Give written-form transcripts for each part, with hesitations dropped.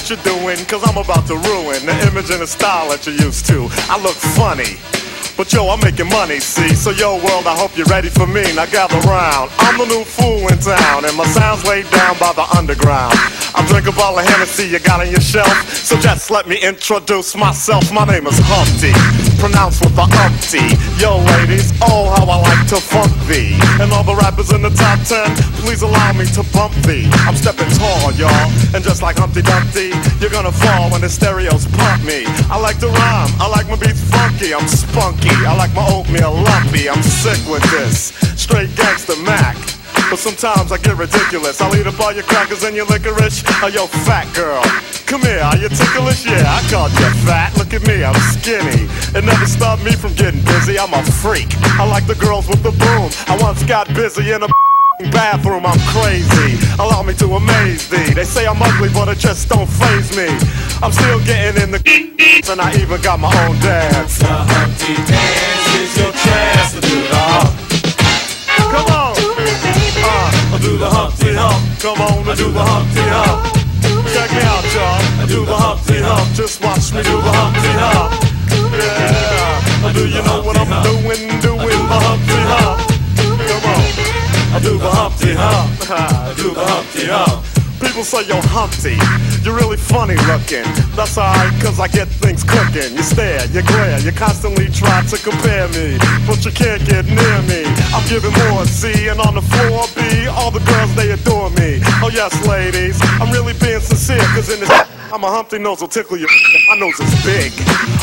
what you're doing, cause I'm about to ruin the image and the style that you're used to. I look funny, but yo, I'm making money, see? So yo, world, I hope you're ready for me. Now gather round. I'm the new fool in town, and my sound's laid down by the underground. I drink a bottle of Hennessy you got on your shelf, so just let me introduce myself. My name is Humpty, pronounced with the umpty. Yo, ladies, oh, how I like to funk thee. And all the rappers in the top 10, please allow me to bump thee. I'm stepping tall, y'all, and just like Humpty Dumpty, you're gonna fall when the stereos pump me. I like to rhyme, I like my beats funky, I'm spunky. I like my oatmeal lumpy, I'm sick with this straight gangster Mac. But sometimes I get ridiculous. I'll eat up all your crackers and your licorice. Oh, yo, fat girl, come here, are you ticklish? Yeah, I called you fat, look at me, I'm skinny. It never stopped me from getting busy, I'm a freak. I like the girls with the boom. I once got busy in a bathroom, I'm crazy. Allow me to amaze thee. They say I'm ugly, but it just don't faze me. I'm still getting in the and I even got my own dance. The Humpty dance is your chance to do the hump. Come on, I do the Humpty Hump. come on, I do the Humpty Hump. check me out, y'all. I do the Humpty Hump. Just watch me do the Humpty Hump. Yeah, do you know what I'm doing? Doing the Humpty Hump. Come on, I do the Humpty Hump. I do the Humpty Hump. people say you're Humpty, you're really funny looking. That's alright, cause I get things cooking. You stare, you glare, you constantly try to compare me, but you can't get near me. I'm giving more C, and on the floor B, all the girls, they adore me. Oh yes, ladies, I'm really being sincere, cause in this I'm a Humpty nose will tickle you. My nose is big.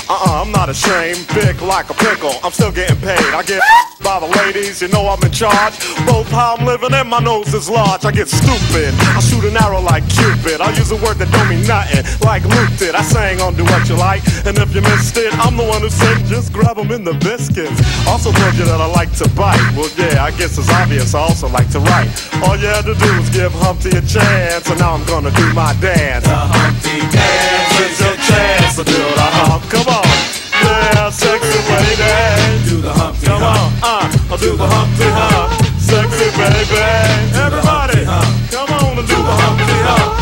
I'm not ashamed, big like a pickle. I'm still getting paid. I get by the ladies, you know I'm in charge. Both how I'm living and my nose is large. I get stupid. I shoot an arrow like Cupid. I use a word that don't mean nothing, like Luke did. I sang on Do What You Like, and if you missed it, I'm the one who said just grab them in the biscuits. Also told you that I like to bite. Well, yeah, I guess it's obvious I also like to write. All you had to do was give Humpty a chance, and now I'm gonna do my dance. The Humpty dance is your chance to do the hump. Come on, yeah, sexy lady. Do the Humpty Come Hump. on, I'll do the Humpty Hump. Sexy baby, everybody, come on and do the Humpty Hump.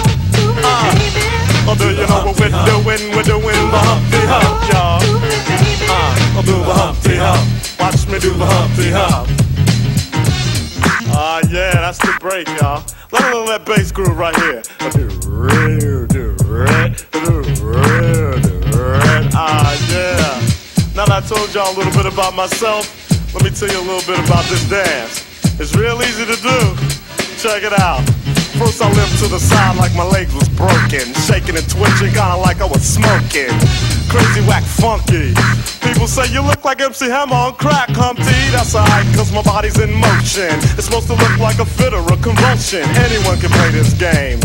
Oh, do you know what we're doing? We're doing the Humpty Hump, y'all. I'll do the Humpty Hump. Watch me do the Humpty Hump. Yeah, that's the break, y'all. Let me that bass groove right here. Yeah. Now that I told y'all a little bit about myself, let me tell you a little bit about this dance. It's real easy to do. Check it out. First I limped to the side like my leg was broken, shaking and twitching, kinda like I was smoking. Crazy, whack, funky. People say you look like MC Hammer on crack, Humpty. That's alright, cause my body's in motion. It's supposed to look like a fit or a convulsion. Anyone can play this game.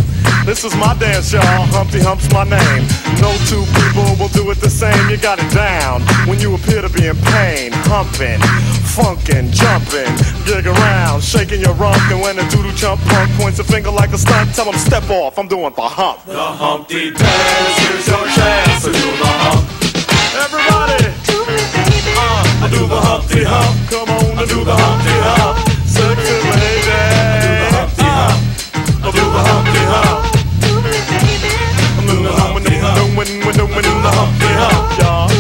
This is my dance, y'all. Humpty Hump's my name. No two people will do it the same. You got it down when you appear to be in pain. Humping, funkin', jumping, gig around, shaking your rump. And when a doodle chump punk points a finger like a stunt, tell him step off, I'm doing the hump. The Humpty dance is your chance to do the hump. Everybody, I do the Humpty Hump. Come on, I do the Humpty Hump. Sexy lady, The Humpty Hump. I do the Humpty Hump. I'm doing the Humpty Hump. We're doing the Humpty Hump, y'all.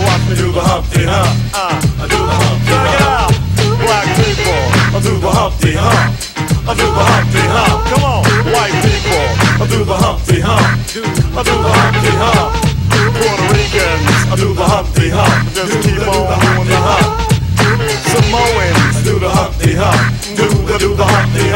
Watch me do the Humpty Hump. I do the Humpty Check it Hump. out, black people. I do the Humpty Hump. I do the Humpty Hump. Come on, white people. I do the Humpty Hump. I do the Humpty Hump. Puerto Ricans, I do the Humpty Hump. Just keep on doing the hump. Samoans, Do the Humpty Hump. do the Humpty